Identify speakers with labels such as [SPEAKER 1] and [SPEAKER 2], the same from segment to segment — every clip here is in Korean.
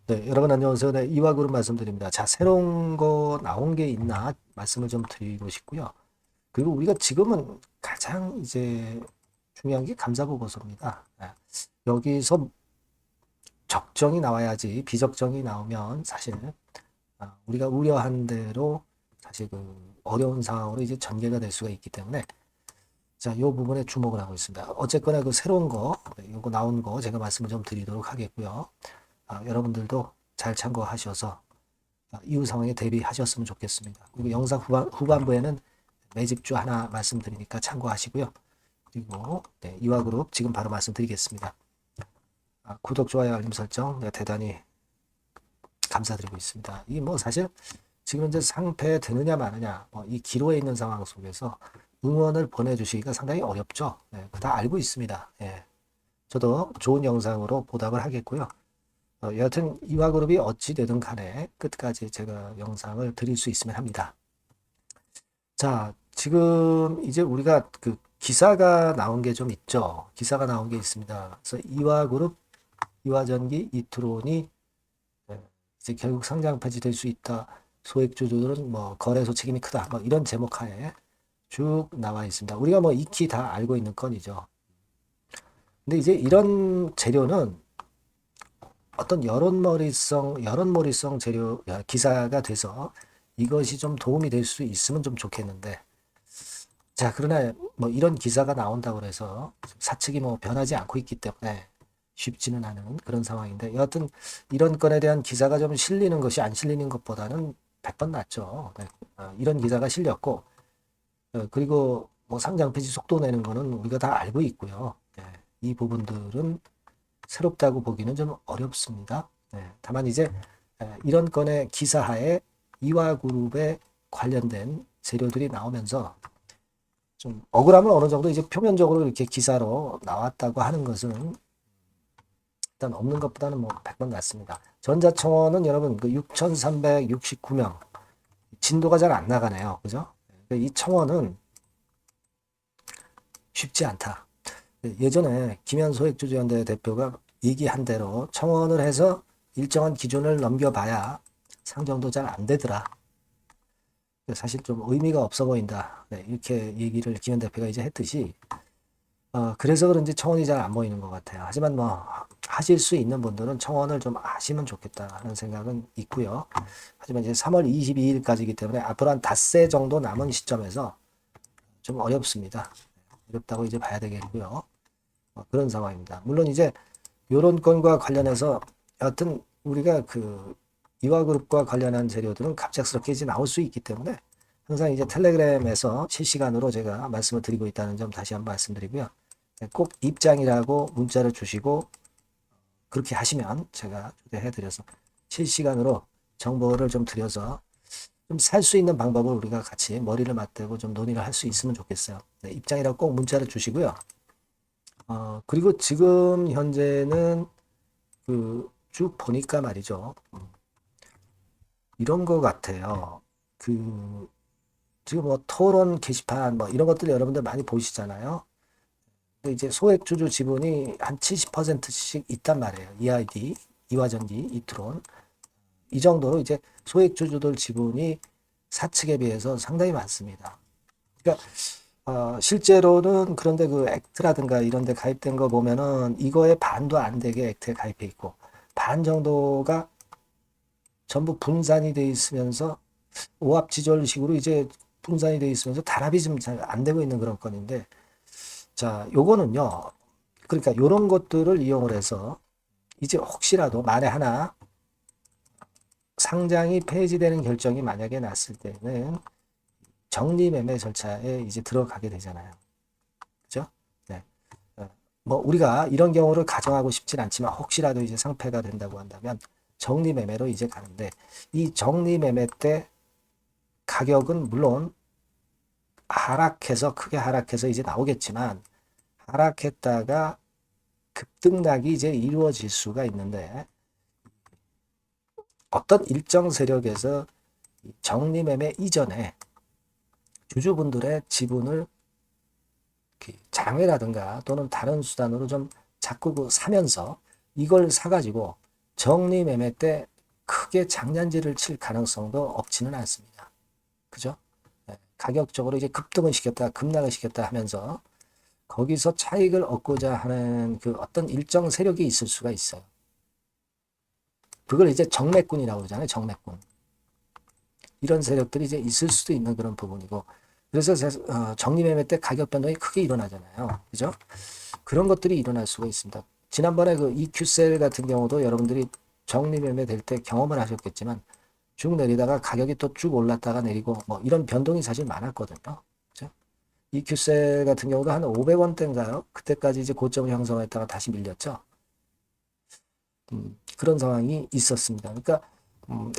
[SPEAKER 1] 네, 여러분 안녕하세요. 네, 이화그룹 말씀드립니다. 자, 새로운 거 나온 게 있나 말씀을 좀 드리고 싶고요. 그리고 우리가 지금은 가장 이제 중요한 게 감사보고서입니다. 네, 여기서 적정이 나와야지 비적정이 나오면 사실 우리가 우려한 대로 사실 그 어려운 상황으로 이제 전개가 될 수가 있기 때문에 자, 이 부분에 주목을 하고 있습니다. 어쨌거나 그 새로운 거, 네, 요거 나온 거 제가 말씀을 좀 드리도록 하겠고요. 여러분들도 잘 참고하셔서 이후 상황에 대비하셨으면 좋겠습니다. 그리고 영상 후반부에는 매집주 하나 말씀드리니까 참고하시고요. 그리고 네, 이화그룹 지금 바로 말씀드리겠습니다. 구독, 좋아요, 알림 설정 대단히 감사드리고 있습니다. 이 뭐 사실 지금 이제 상패 되느냐 마느냐 이 기로에 있는 상황 속에서 응원을 보내주시기가 상당히 어렵죠. 네, 다 알고 있습니다. 예, 저도 좋은 영상으로 보답을 하겠고요. 여하튼 이화그룹이 어찌 되든 간에 끝까지 제가 영상을 드릴 수 있으면 합니다. 자, 지금 이제 우리가 그 기사가 나온 게 좀 있죠. 기사가 나온 게 있습니다. 그래서 이화그룹, 이화전기, 이트론이 이제 결국 상장 폐지될 수 있다. 소액주주들은 뭐 거래소 책임이 크다. 뭐 이런 제목 하에 쭉 나와 있습니다. 우리가 뭐 익히 다 알고 있는 건이죠. 근데 이제 이런 재료는 어떤 여론몰이성 재료 기사가 돼서 이것이 좀 도움이 될 수 있으면 좀 좋겠는데 자 그러나 뭐 이런 기사가 나온다고 해서 사측이 뭐 변하지 않고 있기 때문에 쉽지는 않은 그런 상황인데 여하튼 이런 건에 대한 기사가 좀 실리는 것이 안 실리는 것보다는 100번 낫죠. 네. 이런 기사가 실렸고 그리고 뭐 상장 폐지 속도 내는 거는 우리가 다 알고 있고요. 네. 이 부분들은 새롭다고 보기는 좀 어렵습니다. 네, 다만 이제 이런 건의 기사하에 이화그룹에 관련된 재료들이 나오면서 좀 억울함은 어느 정도 이제 표면적으로 이렇게 기사로 나왔다고 하는 것은 일단 없는 것보다는 뭐 100번 낫습니다. 전자청원은 여러분 그 6,369명 진도가 잘 안 나가네요. 그죠? 이 청원은 쉽지 않다. 예전에 김현소액주주연대 대표가 얘기한 대로 청원을 해서 일정한 기준을 넘겨봐야 상정도 잘 안 되더라. 사실 좀 의미가 없어 보인다. 네, 이렇게 얘기를 김현 대표가 이제 했듯이 그래서 그런지 청원이 잘 안 보이는 것 같아요. 하지만 뭐 하실 수 있는 분들은 청원을 좀 하시면 좋겠다 하는 생각은 있고요. 하지만 이제 3월 22일까지이기 때문에 앞으로 한 닷새 정도 남은 시점에서 좀 어렵습니다. 어렵다고 이제 봐야 되겠고요. 그런 상황입니다. 물론 이제 이런 건과 관련해서 여하튼 우리가 그 이화그룹과 관련한 재료들은 갑작스럽게 이제 나올 수 있기 때문에 항상 이제 텔레그램에서 실시간으로 제가 말씀을 드리고 있다는 점 다시 한번 말씀드리고요. 꼭 입장이라고 문자를 주시고 그렇게 하시면 제가 초대해드려서 실시간으로 정보를 좀 드려서 좀 살 수 있는 방법을 우리가 같이 머리를 맞대고 좀 논의를 할 수 있으면 좋겠어요. 네, 입장이라고 꼭 문자를 주시고요. 그리고 지금 현재는 그 쭉 보니까 말이죠. 이런 거 같아요. 그 지금 뭐 토론 게시판 뭐 이런 것들 여러분들 많이 보시잖아요. 근데 이제 소액주주 지분이 한 70%씩 있단 말이에요. EID, 이화전기, 이트론 이 정도로 이제 소액주주들 지분이 사측에 비해서 상당히 많습니다. 그러니까 실제로는 그런데 그 액트라든가 이런 데 가입된 거 보면은 이거에 반도 안 되게 액트에 가입해 있고 반 정도가 전부 분산이 돼 있으면서 오합지졸식으로 이제 분산이 돼 있으면서 단합이 좀 잘 안 되고 있는 그런 건인데 자 요거는요 그러니까 요런 것들을 이용을 해서 이제 혹시라도 만에 하나 상장이 폐지되는 결정이 만약에 났을 때는 정리매매 절차에 이제 들어가게 되잖아요. 그죠? 네. 뭐 우리가 이런 경우를 가정하고 싶진 않지만 혹시라도 이제 상폐가 된다고 한다면 정리매매로 이제 가는데 이 정리매매 때 가격은 물론 하락해서 크게 하락해서 이제 나오겠지만 하락했다가 급등락이 이제 이루어질 수가 있는데 어떤 일정 세력에서 정리매매 이전에 주주분들의 지분을 장외라든가 또는 다른 수단으로 좀 자꾸 사면서 이걸 사가지고 정리 매매 때 크게 장난질을 칠 가능성도 없지는 않습니다. 그죠? 네, 가격적으로 이제 급등을 시켰다, 급락을 시켰다 하면서 거기서 차익을 얻고자 하는 그 어떤 일정 세력이 있을 수가 있어요. 그걸 이제 정매꾼이라고 그러잖아요. 정매꾼. 이런 세력들이 이제 있을 수도 있는 그런 부분이고, 그래서 정리매매 때 가격 변동이 크게 일어나잖아요. 그죠? 그런 것들이 일어날 수가 있습니다. 지난번에 그 EQ셀 같은 경우도 여러분들이 정리매매 될 때 경험을 하셨겠지만 쭉 내리다가 가격이 또 쭉 올랐다가 내리고 뭐 이런 변동이 사실 많았거든요. 그죠? EQ셀 같은 경우도 한 500원대인가요? 그때까지 이제 고점을 형성했다가 다시 밀렸죠. 그런 상황이 있었습니다. 그러니까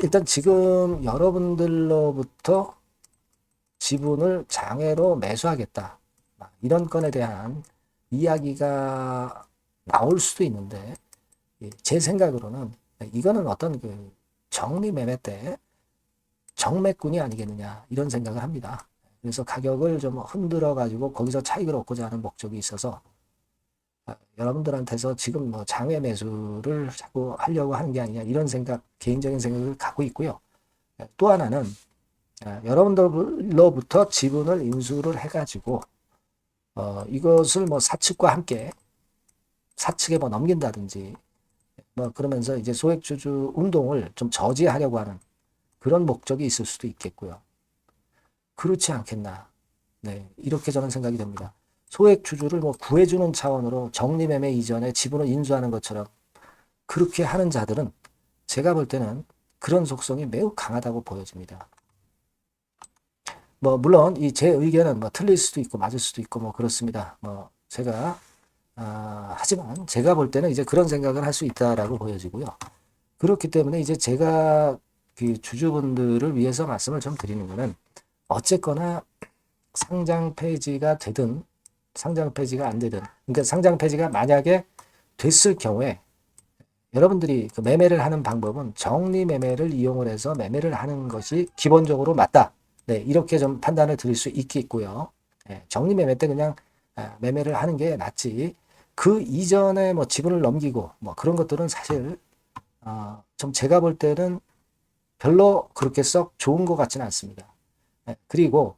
[SPEAKER 1] 일단 지금 여러분들로부터 지분을 장외로 매수하겠다. 이런 건에 대한 이야기가 나올 수도 있는데, 제 생각으로는 이거는 어떤 그 정리 매매 때 정매꾼이 아니겠느냐 이런 생각을 합니다. 그래서 가격을 좀 흔들어 가지고 거기서 차익을 얻고자 하는 목적이 있어서 여러분들한테서 지금 뭐 장외 매수를 자꾸 하려고 하는 게 아니냐 이런 생각, 개인적인 생각을 갖고 있고요. 또 하나는 여러분들로부터 지분을 인수를 해가지고 이것을 뭐 사측과 함께 사측에 뭐 넘긴다든지 뭐 그러면서 이제 소액주주 운동을 좀 저지하려고 하는 그런 목적이 있을 수도 있겠고요. 그렇지 않겠나. 네, 이렇게 저는 생각이 됩니다. 소액주주를 뭐 구해주는 차원으로 정리매매 이전에 지분을 인수하는 것처럼 그렇게 하는 자들은 제가 볼 때는 그런 속성이 매우 강하다고 보여집니다. 뭐 물론 이 제 의견은 뭐 틀릴 수도 있고 맞을 수도 있고 뭐 그렇습니다. 뭐 제가 하지만 제가 볼 때는 이제 그런 생각을 할 수 있다라고 보여지고요. 그렇기 때문에 이제 제가 그 주주분들을 위해서 말씀을 좀 드리는 거는 어쨌거나 상장 폐지가 되든 상장 폐지가 안 되든, 그러니까 상장 폐지가 만약에 됐을 경우에 여러분들이 그 매매를 하는 방법은 정리 매매를 이용을 해서 매매를 하는 것이 기본적으로 맞다. 네, 이렇게 좀 판단을 드릴 수 있겠고요. 네, 정리 매매 때 그냥 매매를 하는 게 낫지. 그 이전에 뭐 지분을 넘기고 뭐 그런 것들은 사실 좀 제가 볼 때는 별로 그렇게 썩 좋은 것 같지는 않습니다. 네, 그리고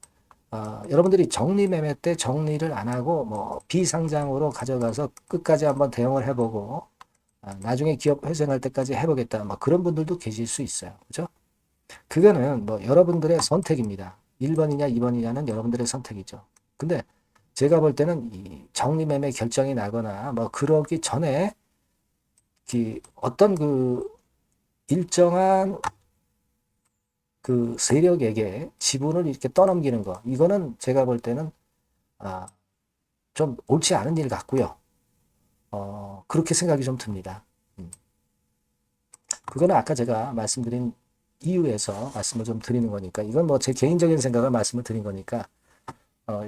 [SPEAKER 1] 여러분들이 정리 매매 때 정리를 안 하고 뭐 비상장으로 가져가서 끝까지 한번 대응을 해보고 나중에 기업 회생할 때까지 해보겠다. 뭐 그런 분들도 계실 수 있어요. 그죠? 그거는 뭐 여러분들의 선택입니다. 1번이냐 2번이냐는 여러분들의 선택이죠. 근데 제가 볼 때는 이 정리매매 결정이 나거나 뭐 그러기 전에 어떤 그 일정한 그 세력에게 지분을 이렇게 떠넘기는 거, 이거는 제가 볼 때는 좀 옳지 않은 일 같고요. 그렇게 생각이 좀 듭니다. 그거는 아까 제가 말씀드린 이유에서 말씀을 좀 드리는 거니까, 이건 뭐 제 개인적인 생각을 말씀을 드린 거니까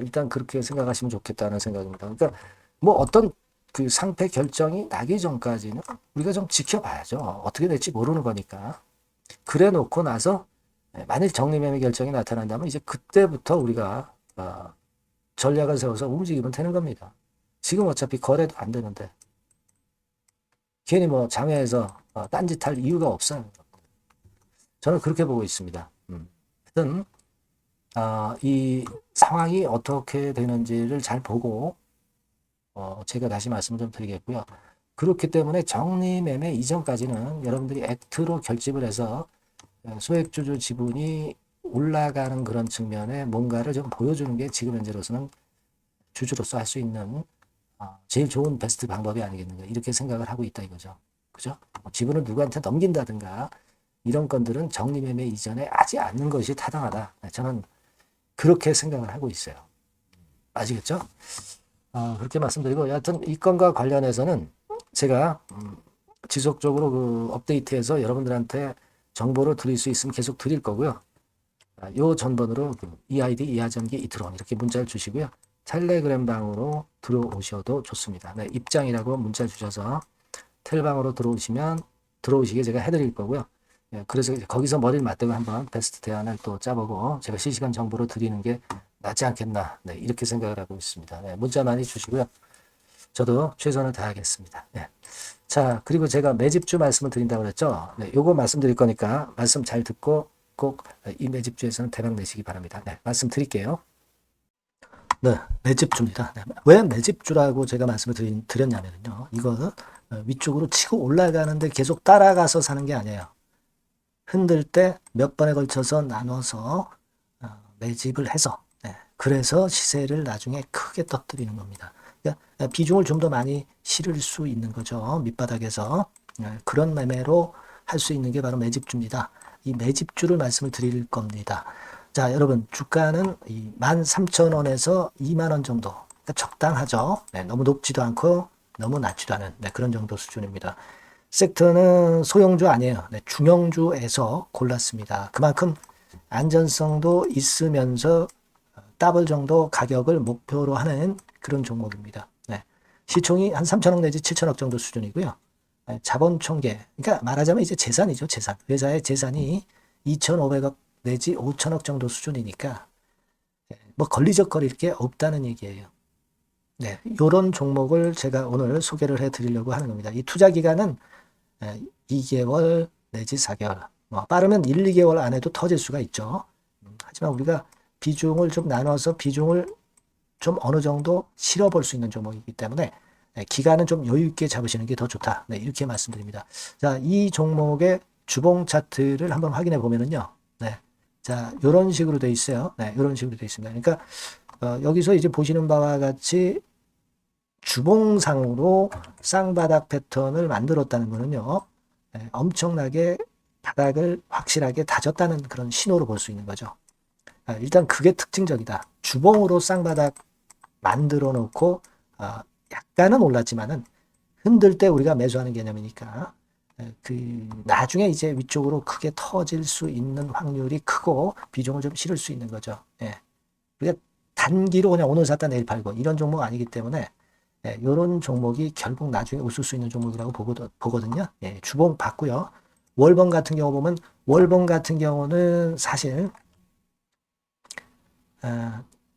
[SPEAKER 1] 일단 그렇게 생각하시면 좋겠다는 생각입니다. 그러니까 뭐 어떤 그 상패 결정이 나기 전까지는 우리가 좀 지켜봐야죠. 어떻게 될지 모르는 거니까. 그래 놓고 나서 만일 정리매매 결정이 나타난다면 이제 그때부터 우리가 전략을 세워서 움직이면 되는 겁니다. 지금 어차피 거래도 안 되는데 괜히 뭐 장외에서 딴짓할 이유가 없어요. 저는 그렇게 보고 있습니다. 하여튼 이 상황이 어떻게 되는지를 잘 보고 제가 다시 말씀을 좀 드리겠고요. 그렇기 때문에 정리매매 이전까지는 여러분들이 액트로 결집을 해서 소액주주 지분이 올라가는 그런 측면에 뭔가를 좀 보여주는 게 지금 현재로서는 주주로서 할 수 있는 제일 좋은 베스트 방법이 아니겠는가 이렇게 생각을 하고 있다 이거죠. 그죠? 지분을 누구한테 넘긴다든가 이런 건들은 정리매매 이전에 하지 않는 것이 타당하다. 저는 그렇게 생각을 하고 있어요. 아시겠죠? 그렇게 말씀드리고 여하튼 이 건과 관련해서는 제가 지속적으로 그 업데이트해서 여러분들한테 정보를 드릴 수 있으면 계속 드릴 거고요. 요 전번으로 EID 이하전기 이트론 이렇게 문자를 주시고요. 텔레그램 방으로 들어오셔도 좋습니다. 네, 입장이라고 문자 주셔서 텔방으로 들어오시게 제가 해드릴 거고요. 예, 그래서 거기서 머리를 맞대고 한번 베스트 대안을 또 짜보고 제가 실시간 정보를 드리는 게 낫지 않겠나. 네, 이렇게 생각을 하고 있습니다. 네, 문자 많이 주시고요. 저도 최선을 다하겠습니다. 네. 자, 그리고 제가 매집주 말씀을 드린다고 그랬죠. 네, 요거 말씀드릴 거니까 말씀 잘 듣고 꼭 이 매집주에서는 대박 내시기 바랍니다. 네, 말씀드릴게요. 네, 매집주입니다. 네, 왜 매집주라고 제가 말씀을 드렸냐면요. 이거는 위쪽으로 치고 올라가는데 계속 따라가서 사는 게 아니에요. 흔들 때 몇 번에 걸쳐서 나눠서 매집을 해서 그래서 시세를 나중에 크게 터뜨리는 겁니다. 그러니까 비중을 좀 더 많이 실을 수 있는 거죠. 밑바닥에서 그런 매매로 할 수 있는 게 바로 매집주입니다. 이 매집주를 말씀을 드릴 겁니다. 자, 여러분 주가는 13,000원에서 2만 원 정도 그러니까 적당하죠. 너무 높지도 않고 너무 낮지도 않은 그런 정도 수준입니다. 섹터는 소형주 아니에요. 중형주에서 골랐습니다. 그만큼 안전성도 있으면서 더블 정도 가격을 목표로 하는 그런 종목입니다. 시총이 한 3천억 내지 7천억 정도 수준이고요. 자본 총계, 그러니까 말하자면 이제 재산이죠, 재산. 회사의 재산이 2,500억 내지 5천억 정도 수준이니까 뭐 걸리적거릴 게 없다는 얘기예요. 이런 종목을 제가 오늘 소개를 해드리려고 하는 겁니다. 이 투자 기간은 2개월 내지 4개월, 뭐 빠르면 1, 2개월 안에도 터질 수가 있죠. 하지만 우리가 비중을 좀 나눠서 비중을 좀 어느 정도 실어볼 수 있는 종목이기 때문에 기간은 좀 여유 있게 잡으시는 게 더 좋다. 이렇게 말씀드립니다. 자, 이 종목의 주봉 차트를 한번 확인해 보면은요. 자, 이런 식으로 돼 있어요. 이런 식으로 돼 있습니다. 그러니까 여기서 이제 보시는 바와 같이 주봉상으로 쌍바닥 패턴을 만들었다는 거는요. 엄청나게 바닥을 확실하게 다졌다는 그런 신호로 볼 수 있는 거죠. 일단 그게 특징적이다. 주봉으로 쌍바닥 만들어 놓고 약간은 올랐지만은 흔들 때 우리가 매수하는 개념이니까 그 나중에 이제 위쪽으로 크게 터질 수 있는 확률이 크고 비중을 좀 실을 수 있는 거죠. 우리가 단기로 그냥 오늘 샀다 내일 팔고 이런 종목 아니기 때문에 이런 종목이 결국 나중에 웃을 수 있는 종목이라고 보거든요. 주봉 봤고요. 월봉 같은 경우 보면 월봉 같은 경우는 사실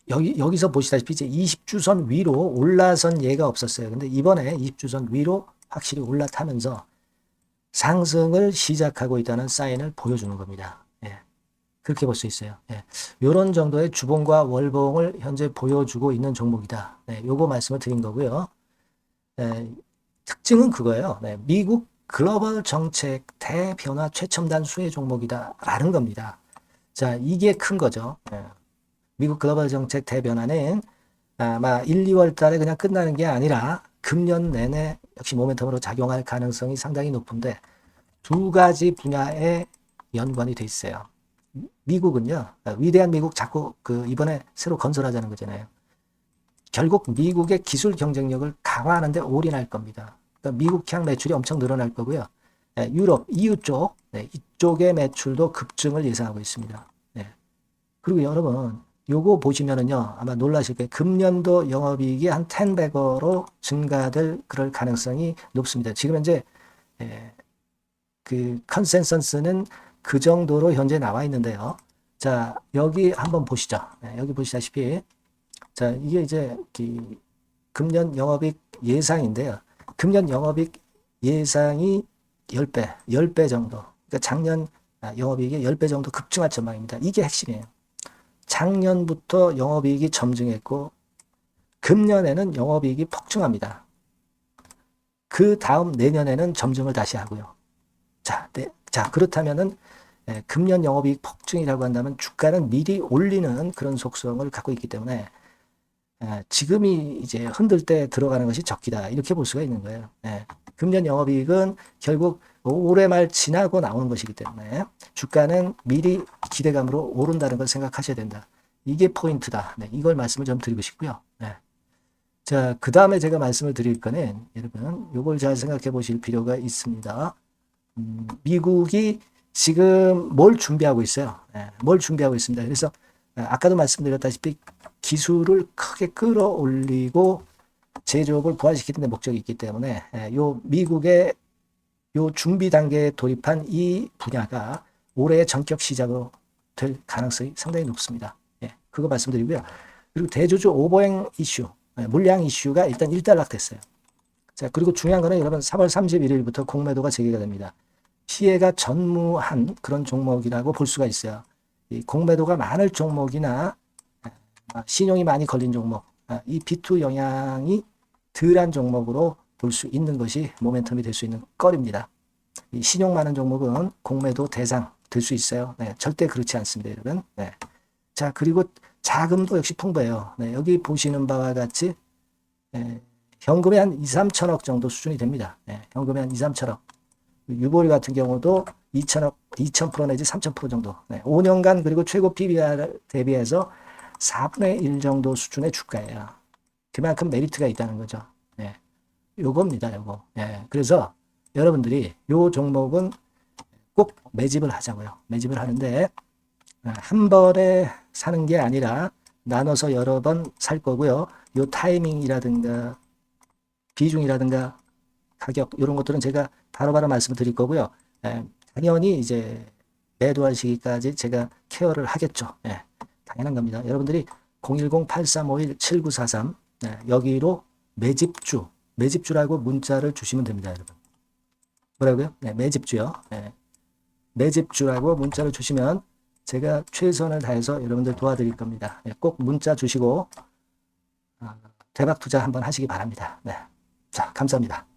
[SPEAKER 1] 여기서 보시다시피 이제 20주선 위로 올라선 예가 없었어요. 근데 이번에 20주선 위로 확실히 올라타면서 상승을 시작하고 있다는 사인을 보여주는 겁니다. 그렇게 볼 수 있어요. 이런 정도의 주봉과 월봉을 현재 보여주고 있는 종목이다. 요거 말씀을 드린 거고요. 특징은 그거예요. 미국 글로벌 정책 대변화 최첨단 수혜 종목이다 라는 겁니다. 자, 이게 큰 거죠. 미국 글로벌 정책 대변화는 아마 1, 2월 달에 그냥 끝나는 게 아니라 금년 내내 역시 모멘텀으로 작용할 가능성이 상당히 높은데 두 가지 분야에 연관이 돼 있어요. 미국은요, 위대한 미국 자꾸 이번에 새로 건설하자는 거잖아요. 결국 미국의 기술 경쟁력을 강화하는데 올인할 겁니다. 그러니까 미국향 매출이 엄청 늘어날 거고요. 유럽, EU 쪽, 이쪽의 매출도 급증을 예상하고 있습니다. 그리고 여러분, 요거 보시면은요, 아마 놀라실 거예요. 금년도 영업이익이 한 10배로 증가될 그럴 가능성이 높습니다. 지금 현재 그 컨센서스는 그 정도로 현재 나와 있는데요. 자, 여기 한번 보시죠. 여기 보시다시피 자, 이게 이제 금년 영업이익 예상인데요. 금년 영업이익 예상이 10배 정도. 그러니까 작년 영업이익이 10배 정도 급증할 전망입니다. 이게 핵심이에요. 작년부터 영업이익이 점증했고 금년에는 영업이익이 폭증합니다. 그 다음 내년에는 점증을 다시 하고요. 자, 그렇다면은 금년 영업이익 폭증이라고 한다면 주가는 미리 올리는 그런 속성을 갖고 있기 때문에 지금이 이제 흔들 때 들어가는 것이 적기다 이렇게 볼 수가 있는 거예요. 금년 영업이익은 결국 올해 말 지나고 나오는 것이기 때문에 주가는 미리 기대감으로 오른다는 걸 생각하셔야 된다. 이게 포인트다. 이걸 말씀을 좀 드리고 싶고요. 자, 그 다음에 제가 말씀을 드릴 거는 여러분 이걸 잘 생각해 보실 필요가 있습니다. 미국이 지금 뭘 준비하고 있어요. 뭘 준비하고 있습니다. 그래서 아까도 말씀드렸다시피 기술을 크게 끌어올리고 제조업을 부활시키는 데 목적이 있기 때문에 요 미국의 요 준비 단계에 돌입한 이 분야가 올해 전격 시작으로 될 가능성이 상당히 높습니다. 그거 말씀드리고요. 그리고 대주주 오버행 이슈. 물량 이슈가 일단 일단락됐어요. 자, 그리고 중요한 거는 여러분 3월 31일부터 공매도가 재개가 됩니다. 시혜가 전무한 그런 종목이라고 볼 수가 있어요. 이 공매도가 많을 종목이나 신용이 많이 걸린 종목, 이 B2 영향이 덜한 종목으로 볼 수 있는 것이 모멘텀이 될 수 있는 거리입니다. 이 신용 많은 종목은 공매도 대상 될 수 있어요. 네, 절대 그렇지 않습니다, 여러분. 네. 자, 그리고 자금도 역시 풍부해요. 네, 여기 보시는 바와 같이 현금이 한 2, 3천억 정도 수준이 됩니다. 네, 현금이 한 2, 3천억. 유보리 같은 경우도 2천억, 2,000% 내지 3,000% 정도. 네, 5년간 그리고 최고 PBR 대비해서 4분의 1 정도 수준의 주가예요. 그만큼 메리트가 있다는 거죠. 네, 요겁니다, 요거. 네, 그래서 여러분들이 요 종목은 꼭 매집을 하자고요. 매집을 하는데 한 번에 사는 게 아니라 나눠서 여러 번 살 거고요. 요 타이밍이라든가 비중이라든가 가격 이런 것들은 제가 바로바로 말씀을 드릴 거고요. 당연히 이제 매도할 시기까지 제가 케어를 하겠죠. 당연한 겁니다. 여러분들이 010-8351-7943 여기로 매집주라고 문자를 주시면 됩니다, 여러분. 뭐라고요? 매집주요. 매집주라고 문자를 주시면 제가 최선을 다해서 여러분들 도와드릴 겁니다. 꼭 문자 주시고 대박 투자 한번 하시기 바랍니다. 자, 감사합니다.